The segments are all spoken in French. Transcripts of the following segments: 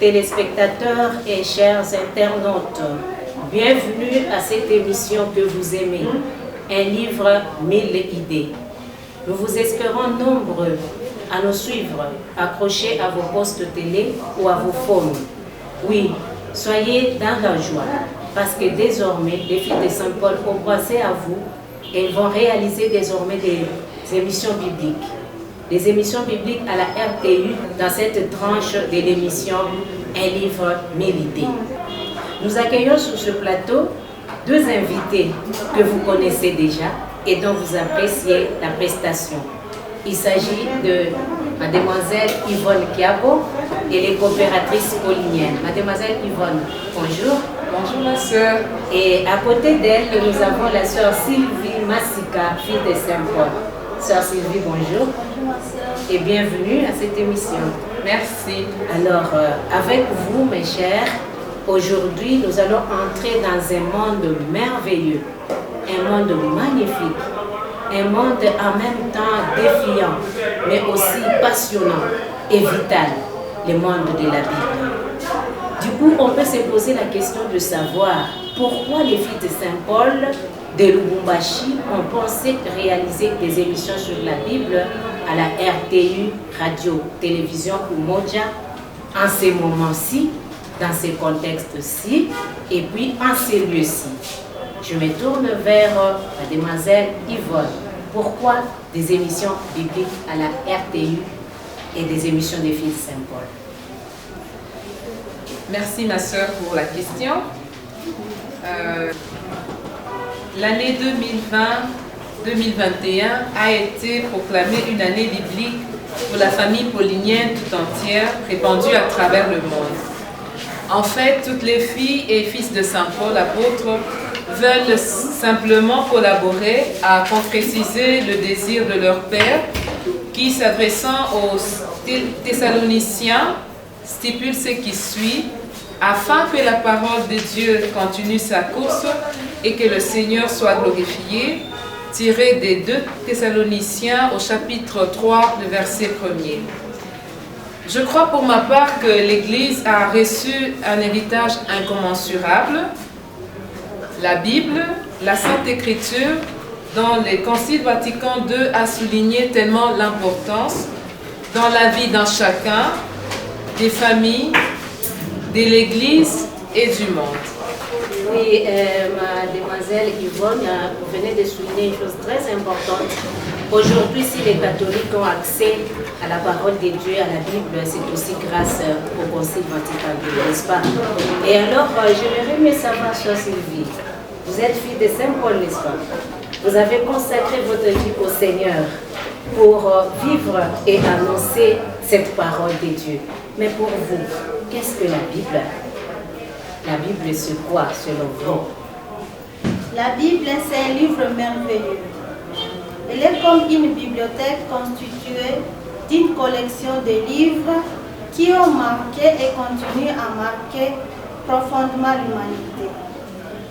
téléspectateurs et chers internautes, bienvenue à cette émission que vous aimez, un livre, 1000 idées. Nous vous espérons nombreux à nous suivre, accrochés à vos postes télé ou à vos phones. Oui, soyez dans la joie, parce que désormais, les filles de Saint-Paul ont pensé à vous et ils vont réaliser désormais des émissions bibliques. Des émissions bibliques à la RTU dans cette tranche de l'émission Un livre, 1000 idées. Nous accueillons sur ce plateau deux invités que vous connaissez déjà et dont vous appréciez la prestation. Il s'agit de Mademoiselle Yvonne Kiabo et les coopératrices pauliniennes. Mademoiselle Yvonne, bonjour. Bonjour ma soeur. Et à côté d'elle, nous avons la sœur Sylvie Massika, fille de Saint-Paul. Sœur Sylvie, bonjour. Bonjour ma sœur. Et bienvenue à cette émission. Merci. Alors, avec vous, mes chers, aujourd'hui, nous allons entrer dans un monde merveilleux, un monde magnifique, un monde en même temps défiant, mais aussi passionnant et vital, le monde de la Bible. Du coup, on peut se poser la question de savoir pourquoi les filles de Saint-Paul de Lubumbashi ont pensé réaliser des émissions sur la Bible à la RTU, radio, télévision ou Moja, en ces moments-ci, dans ces contextes-ci, et puis en ces lieux-ci. Je me tourne vers Mademoiselle Yvonne. Pourquoi des émissions bibliques à la RTU et des émissions des filles de Saint-Paul? Merci ma soeur pour la question. L'année 2020-2021 a été proclamée une année biblique pour la famille paulinienne tout entière, répandue à travers le monde. En fait, toutes les filles et fils de Saint-Paul, apôtres, veulent simplement collaborer à concrétiser le désir de leur Père qui, s'adressant aux Thessaloniciens, stipule ce qui suit, afin que la parole de Dieu continue sa course et que le Seigneur soit glorifié, tiré des 2 Thessaloniciens au chapitre 3, le verset 1er. Je crois pour ma part que l'Église a reçu un héritage incommensurable, la Bible, la Sainte Écriture, dont le Concile Vatican II a souligné tellement l'importance dans la vie d'un chacun, des familles, de l'Église et du monde. Oui, Mademoiselle Yvonne, vous venez de souligner une chose très importante. Aujourd'hui, si les catholiques ont accès à la parole de Dieu, à la Bible, c'est aussi grâce au Concile Vatican II, n'est-ce pas? Et alors, j'aimerais mieux savoir, Sœur Sylvie, vous êtes fille de Saint-Paul, n'est-ce pas? Vous avez consacré votre vie au Seigneur pour vivre et annoncer cette parole de Dieu. Mais pour vous, qu'est-ce que la Bible? La Bible, c'est quoi, selon vous? La Bible, c'est un livre merveilleux. Elle est comme une bibliothèque constituée d'une collection de livres qui ont marqué et continuent à marquer profondément l'humanité.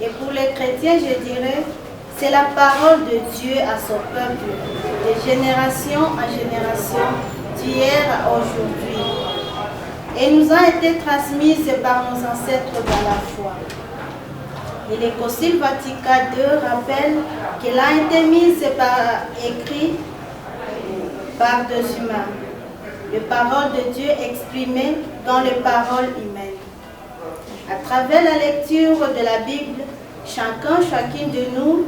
Et pour les chrétiens, je dirais, c'est la parole de Dieu à son peuple, de génération en génération, d'hier à aujourd'hui. Et nous a été transmise par nos ancêtres dans la foi. Et le Concile Vatican II rappelle qu'elle a été mise par écrit par des humains. Les paroles de Dieu exprimées dans les paroles humaines. À travers la lecture de la Bible, chacune de nous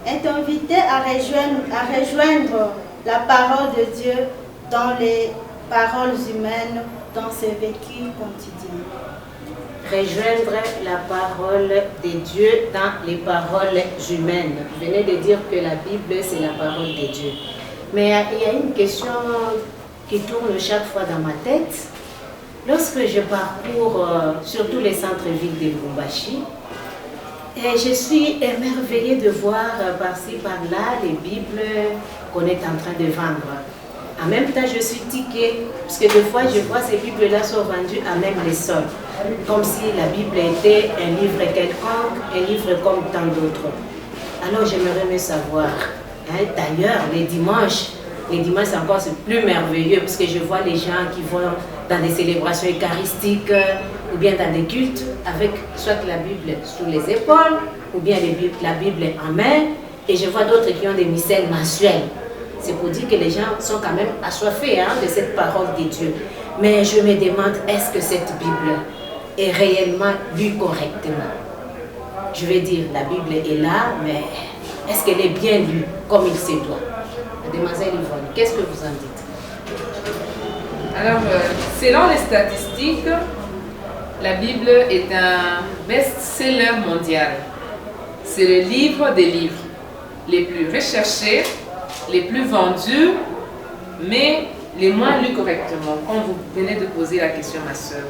est invité à rejoindre la parole de Dieu dans les paroles humaines, dans ses vécus quotidiens. Rejoindre la parole de Dieu dans les paroles humaines. Vous venez de dire que la Bible, c'est la parole de Dieu. Mais il y a une question qui tourne chaque fois dans ma tête. Lorsque je parcours surtout les centres-villes de Lubumbashi, et je suis émerveillée de voir par-ci, par-là, les Bibles qu'on est en train de vendre. En même temps, je suis tiquée, parce que des fois, je vois ces Bibles-là sont vendues à même les sols, comme si la Bible était un livre quelconque, un livre comme tant d'autres. Alors, j'aimerais mieux savoir. D'ailleurs, les dimanches, c'est encore plus merveilleux, parce que je vois les gens qui vont dans des célébrations eucharistiques ou bien dans des cultes avec soit la Bible sous les épaules ou bien la Bible en main. Et je vois d'autres qui ont des missels mensuels. C'est pour dire que les gens sont quand même assoiffés de cette parole de Dieu. Mais je me demande, est-ce que cette Bible est réellement lue correctement? Je vais dire, la Bible est là, mais est-ce qu'elle est bien lue comme il se doit? Mademoiselle Yvonne, qu'est-ce que vous en dites? Alors, selon les statistiques, la Bible est un best-seller mondial. C'est le livre des livres les plus recherchés, les plus vendus, mais les moins lus correctement, comme vous venez de poser la question, ma soeur.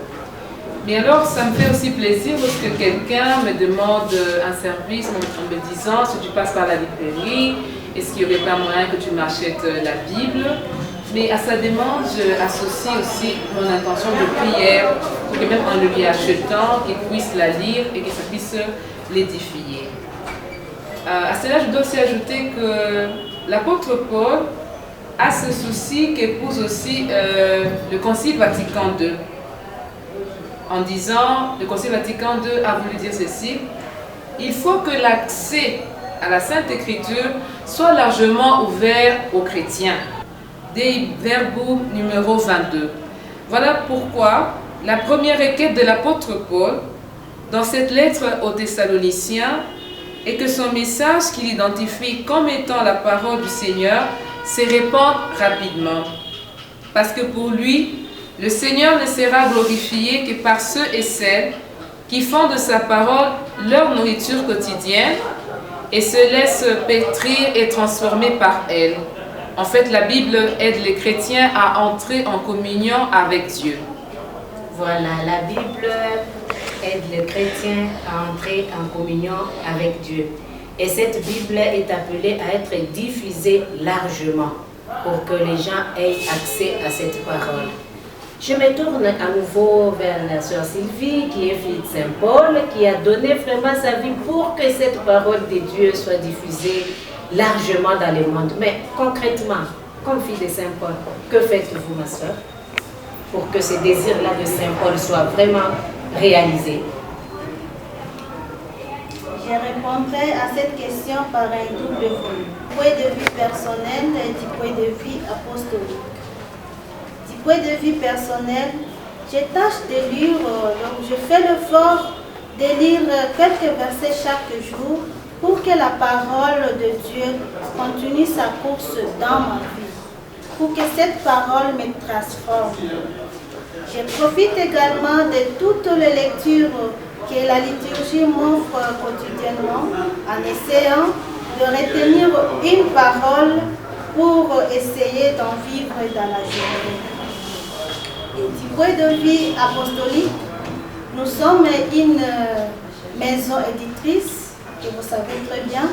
Mais alors, ça me fait aussi plaisir lorsque quelqu'un me demande un service en me disant, si tu passes par la librairie, est-ce qu'il n'y aurait pas moyen que tu m'achètes la Bible? Mais à sa demande, je associe aussi mon intention de prière pour que même en le lui achetant, qu'il puisse la lire et que ça puisse l'édifier. À cela, je dois aussi ajouter que l'apôtre Paul a ce souci qu'épouse aussi le Concile Vatican II. En disant, le Concile Vatican II a voulu dire ceci: il faut que l'accès à la Sainte Écriture soit largement ouvert aux chrétiens. Dei Verbum numéro 22. Voilà pourquoi la première requête de l'apôtre Paul dans cette lettre aux Thessaloniciens est que son message qu'il identifie comme étant la parole du Seigneur se répande rapidement. Parce que pour lui, le Seigneur ne sera glorifié que par ceux et celles qui font de sa parole leur nourriture quotidienne et se laissent pétrir et transformer par elle. En fait, la Bible aide les chrétiens à entrer en communion avec Dieu. Voilà, la Bible aide les chrétiens à entrer en communion avec Dieu. Et cette Bible est appelée à être diffusée largement pour que les gens aient accès à cette parole. Je me tourne à nouveau vers la sœur Sylvie, qui est fille de Saint Paul, qui a donné vraiment sa vie pour que cette parole de Dieu soit diffusée largement dans le monde. Mais concrètement, comme fille de Saint Paul, que faites-vous, ma soeur, pour que ce désir-là de Saint Paul soit vraiment réalisé? Je répondrai à cette question par un double volet. Du point de vue personnel et du point de vue apostolique. Du point de vue personnel, je tâche de lire, donc je fais l'effort de lire quelques versets chaque jour pour que la parole de Dieu continue sa course dans ma vie, pour que cette parole me transforme. Je profite également de toutes les lectures que la liturgie m'offre quotidiennement en essayant de retenir une parole pour essayer d'en vivre dans la journée. Et du point de vue apostolique, nous sommes une maison éditrice, que vous savez très bien,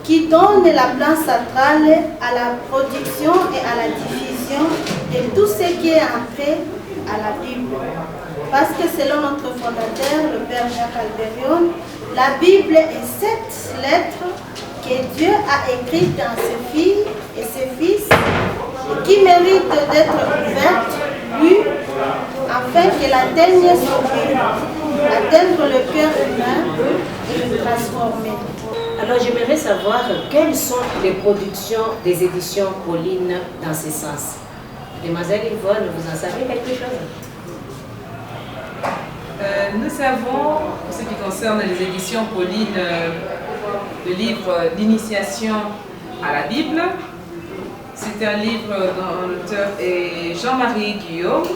qui donne la place centrale à la production et à la diffusion de tout ce qui est entré à la Bible. Parce que selon notre fondateur, le Père Jacques Alberion, la Bible est cette lettre que Dieu a écrite dans ses filles et ses fils et qui mérite d'être ouverte, lue, afin qu'elle atteigne son but, atteindre le cœur humain et le transformer. Alors j'aimerais savoir quelles sont les productions des éditions Pauline dans ce sens. Mademoiselle Yvonne, vous en savez quelque chose? Nous avons, pour ce qui concerne les éditions Pauline, le livre d'initiation à la Bible. C'est un livre dont l'auteur est Jean-Marie Guillaume.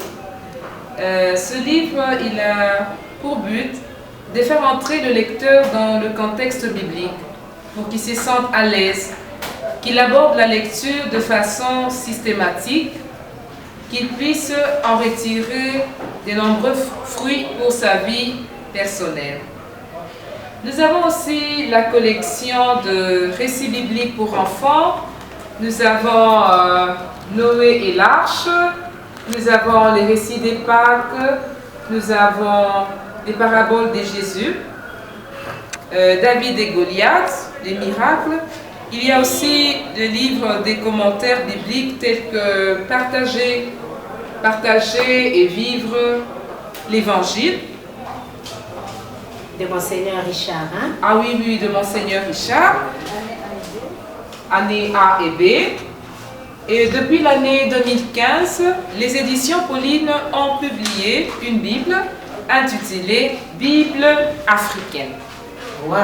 Ce livre, il a pour but de faire entrer le lecteur dans le contexte biblique pour qu'il se sente à l'aise, qu'il aborde la lecture de façon systématique, qu'il puisse en retirer de nombreux fruits pour sa vie personnelle. Nous avons aussi la collection de récits bibliques pour enfants. Nous avons Noé et l'Arche, nous avons les récits des Pâques, nous avons les paraboles de Jésus, David et Goliath, les miracles. Il y a aussi des livres des commentaires bibliques tels que Partager partager et vivre l'Évangile. De Monseigneur Richard, hein? Ah oui, oui, de Monseigneur Richard. Année A et B. Et depuis l'année 2015, les éditions Pauline ont publié une Bible intitulée Bible africaine. Waouh,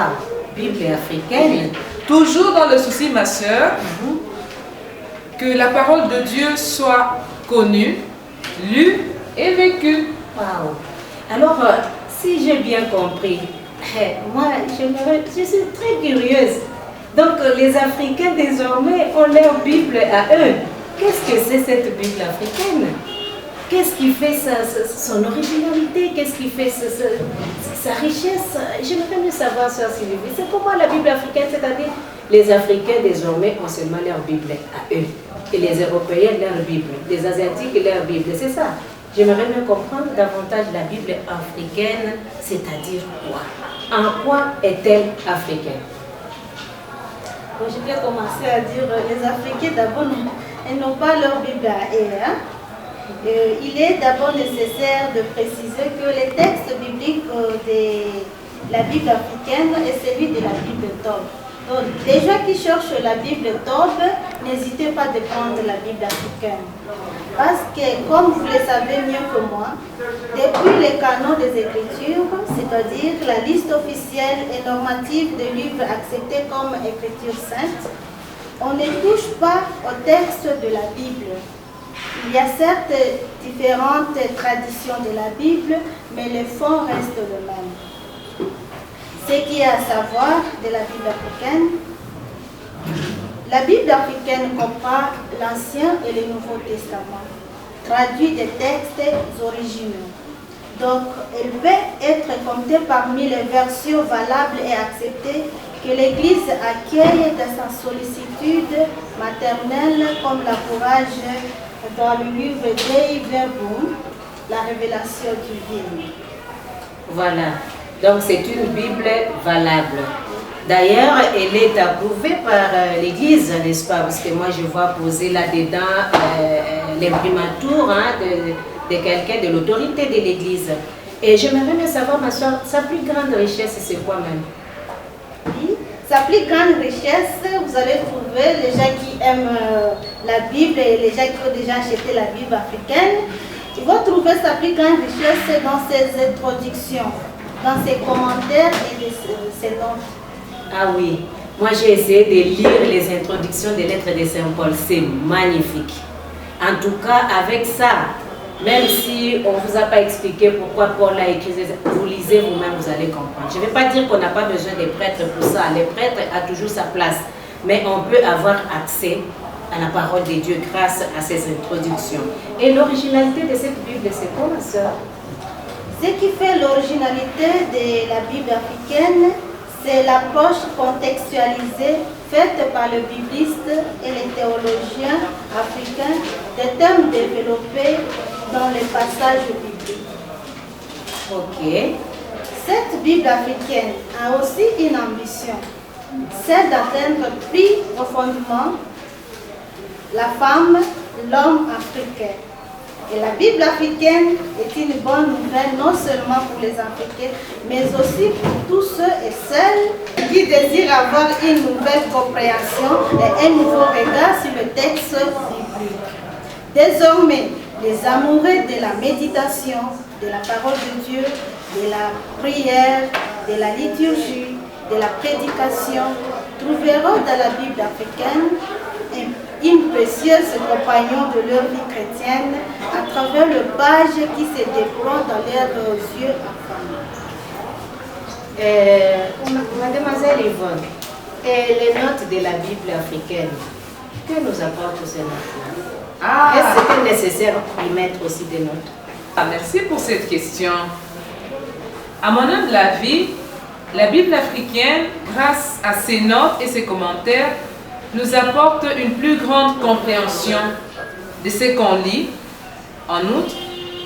Bible africaine. Toujours dans le souci, ma sœur, que la parole de Dieu soit connue, lue et vécue. Waouh. Alors, si j'ai bien compris, moi, je suis très curieuse. Donc, les Africains, désormais, ont leur Bible à eux. Qu'est-ce que c'est cette Bible africaine? Qu'est-ce qui fait son originalité? Qu'est-ce qui fait sa richesse? J'aimerais mieux savoir ça, Sylvie. C'est comment la Bible africaine, c'est-à-dire les Africains, désormais, ont seulement leur Bible à eux. Et les Européens, leur Bible. Les Asiatiques, leur Bible. C'est ça. J'aimerais mieux comprendre davantage la Bible africaine, c'est-à-dire quoi? En quoi est-elle africaine? Bon, je vais commencer à dire les Africains, d'abord, ils n'ont pas leur Bible à eux. Hein? Il est d'abord nécessaire de préciser que les textes bibliques de la Bible africaine est celui de la Bible Tob. Donc, les gens qui cherchent la Bible Tob, n'hésitez pas de prendre la Bible africaine. Parce que, comme vous le savez mieux que moi, depuis les canons des Écritures, c'est-à-dire la liste officielle et normative des livres acceptés comme Écriture sainte, on ne touche pas au texte de la Bible. Il y a certes différentes traditions de la Bible, mais le fond reste le même. Ce qui est à savoir de la Bible africaine, la Bible africaine comprend l'Ancien et le Nouveau Testament, traduit des textes originaux. Donc, elle peut être comptée parmi les versions valables et acceptées que l'Église accueille dans sa sollicitude maternelle, comme l'encourage dans le livre Dei Verbum, la révélation divine. Voilà. Donc, c'est une Bible valable. D'ailleurs, elle est approuvée par l'Église, n'est-ce pas? Parce que moi, je vois poser là-dedans l'imprimatur de quelqu'un de l'autorité de l'Église. Et j'aimerais bien savoir, ma soeur, sa plus grande richesse, c'est quoi même? Oui, sa plus grande richesse, vous allez trouver les gens qui aiment la Bible et les gens qui ont déjà acheté la Bible africaine. Ils vont trouver sa plus grande richesse dans ses introductions, dans ses commentaires et ses notes. Ah oui, moi j'ai essayé de lire les introductions des lettres de Saint Paul, c'est magnifique. En tout cas, avec ça, même si on ne vous a pas expliqué pourquoi Paul a écrit, vous lisez vous-même, vous allez comprendre. Je ne vais pas dire qu'on n'a pas besoin des prêtres pour ça, les prêtres ont toujours sa place, mais on peut avoir accès à la parole de Dieu grâce à ces introductions. Et l'originalité de cette Bible, c'est quoi, ma soeur? Ce qui fait l'originalité de la Bible africaine, c'est l'approche contextualisée faite par le bibliste et les théologiens africains des thèmes développés dans les passages bibliques. Ok. Cette Bible africaine a aussi une ambition, celle d'atteindre plus profondément la femme, l'homme africain. Et la Bible africaine est une bonne nouvelle non seulement pour les Africains, mais aussi pour tous ceux et celles qui désirent avoir une nouvelle compréhension et un nouveau regard sur le texte biblique. Désormais, les amoureux de la méditation, de la parole de Dieu, de la prière, de la liturgie, de la prédication, trouveront dans la Bible africaine une précieuse compagnon de leur vie chrétienne à travers le page qui se déploie dans leurs yeux enfants. Mademoiselle Yvonne, et les notes de la Bible africaine, que nous apportent ces notes-là? Est-ce que c'est nécessaire d'y mettre aussi des notes? Merci pour cette question. À mon humble avis, la Bible africaine, grâce à ses notes et ses commentaires, nous apporte une plus grande compréhension de ce qu'on lit. En outre,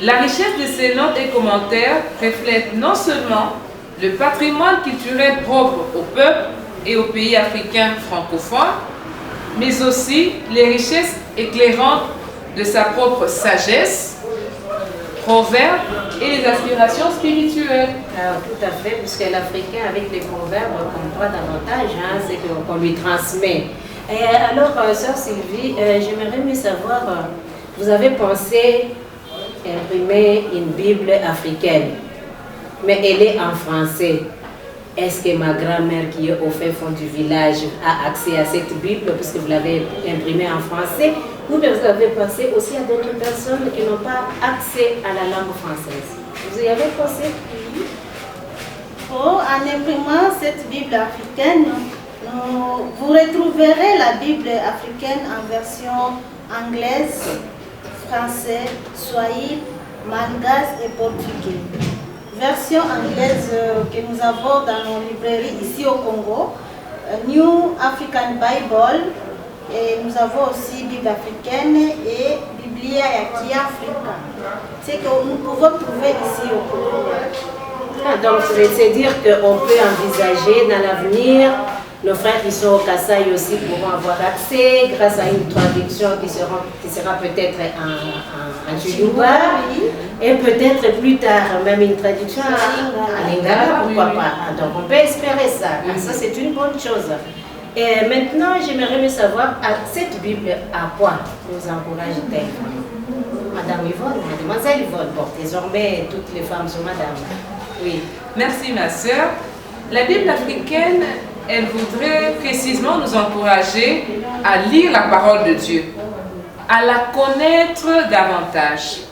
la richesse de ces notes et commentaires reflète non seulement le patrimoine culturel propre au peuple et aux pays africains francophones, mais aussi les richesses éclairantes de sa propre sagesse, proverbes et les aspirations spirituelles. Alors, tout à fait, puisque l'Africain, avec les proverbes, comprend davantage, hein, c'est qu'on lui transmet. Et alors, sœur Sylvie, j'aimerais mieux savoir, vous avez pensé imprimer une Bible africaine, mais elle est en français. Est-ce que ma grand-mère qui est au fin fond du village a accès à cette Bible puisque vous l'avez imprimée en français, ou bien vous avez pensé aussi à d'autres personnes qui n'ont pas accès à la langue française? Vous y avez pensé? Oh, en imprimant cette Bible africaine, vous retrouverez la Bible africaine en version anglaise, français, swahili, malgache et portugais. Version anglaise que nous avons dans nos librairies ici au Congo, New African Bible, et nous avons aussi Bible africaine et Biblia Yaki Africa. C'est que nous pouvons trouver ici au Congo. Ah, donc, c'est dire qu'on peut envisager dans l'avenir, nos frères qui sont au Kasaï aussi pourront avoir accès grâce à une traduction qui sera peut-être en Chiluba, et peut-être plus tard même une traduction en Lingala, pourquoi pas. Donc on peut espérer ça. Ça c'est une bonne chose. Et maintenant j'aimerais me savoir, cette Bible à quoi nous encourage-t-elle? Madame Yvonne, Mademoiselle Yvonne, bon, désormais toutes les femmes sont madame. Oui. Merci ma sœur. La Bible africaine, elle voudrait précisément nous encourager à lire la parole de Dieu, à la connaître davantage,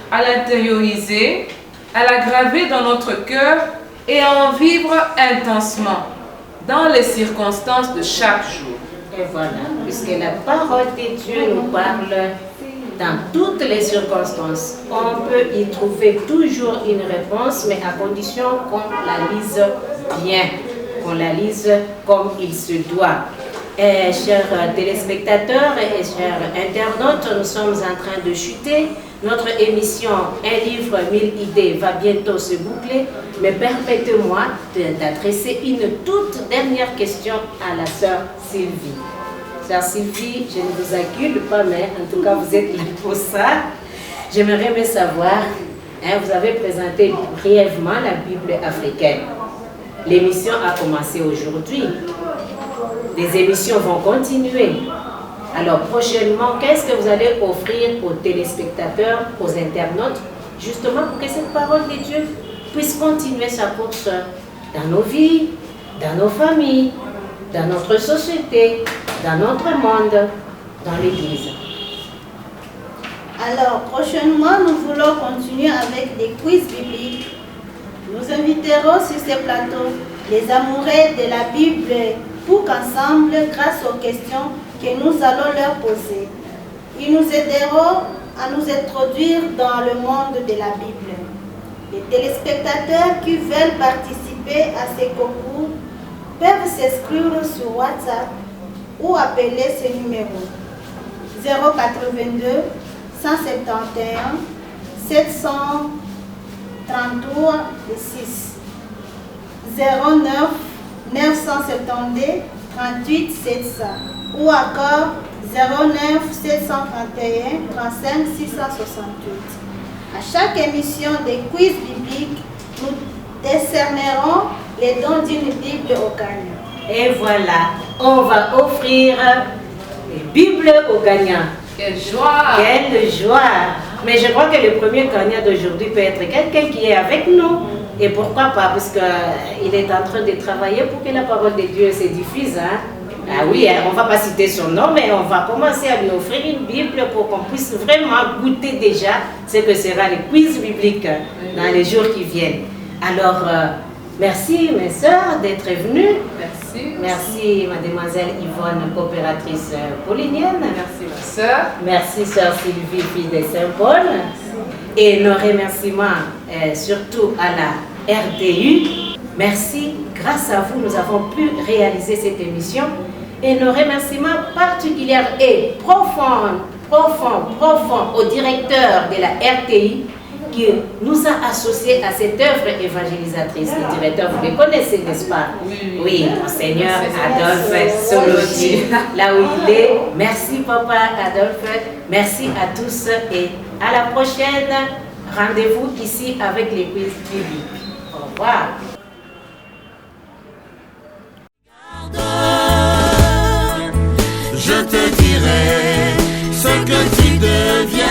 à l'intérioriser, à la graver dans notre cœur et à en vivre intensement dans les circonstances de chaque jour. Et voilà, puisque la parole de Dieu nous parle dans toutes les circonstances. On peut y trouver toujours une réponse, mais à condition qu'on la lise bien, qu'on la lise comme il se doit. Et, chers téléspectateurs et chers internautes, nous sommes en train de chuter. Notre émission Un livre, 1000 idées va bientôt se boucler, mais permettez-moi d'adresser une toute dernière question à la sœur Sylvie. Sœur Sylvie, je ne vous accule pas, mais en tout cas vous êtes là pour ça. J'aimerais me savoir, vous avez présenté brièvement la Bible africaine. L'émission a commencé aujourd'hui. Les émissions vont continuer. Alors prochainement, qu'est-ce que vous allez offrir aux téléspectateurs, aux internautes, justement pour que cette parole de Dieu puisse continuer sa course dans nos vies, dans nos familles, dans notre société, dans notre monde, dans l'Église? Alors prochainement, nous voulons continuer avec des quiz bibliques. Nous inviterons sur ces plateaux les amoureux de la Bible pour qu'ensemble, grâce aux questions que nous allons leur poser, ils nous aideront à nous introduire dans le monde de la Bible. Les téléspectateurs qui veulent participer à ces concours peuvent s'inscrire sur WhatsApp ou appeler ce numéro 082 171 733 6 09 972 38 700 ou encore 09 731 35 668. À chaque émission des quiz bibliques, nous décernerons les dons d'une Bible au gagnant. Et voilà, on va offrir les Bibles aux gagnants. Quelle joie! Quelle joie! Mais je crois que le premier gagnant d'aujourd'hui peut être quelqu'un qui est avec nous. Et pourquoi pas? Parce qu'il est en train de travailler pour que la parole de Dieu se diffuse. Hein? Ah oui, on ne va pas citer son nom, mais on va commencer à lui offrir une Bible pour qu'on puisse vraiment goûter déjà ce que sera le quiz biblique dans les jours qui viennent. Alors, merci mes sœurs d'être venues. Merci. Merci mademoiselle Yvonne, coopératrice paulinienne. Merci ma sœur. Merci sœur Sylvie, fille de Saint-Paul. Et nos remerciements surtout à la RTU. Merci, grâce à vous, nous avons pu réaliser cette émission. Et nos remerciements particuliers et profonds au directeur de la RTI qui nous a associés à cette œuvre évangélisatrice. Le directeur, vous le connaissez, n'est-ce pas? Oui, Monseigneur Adolphe Soloti, là où il est. Merci, Papa Adolphe. Merci à tous et à la prochaine. Rendez-vous ici avec les quiz bibliques. Au revoir. Je te dirai ce que tu deviens.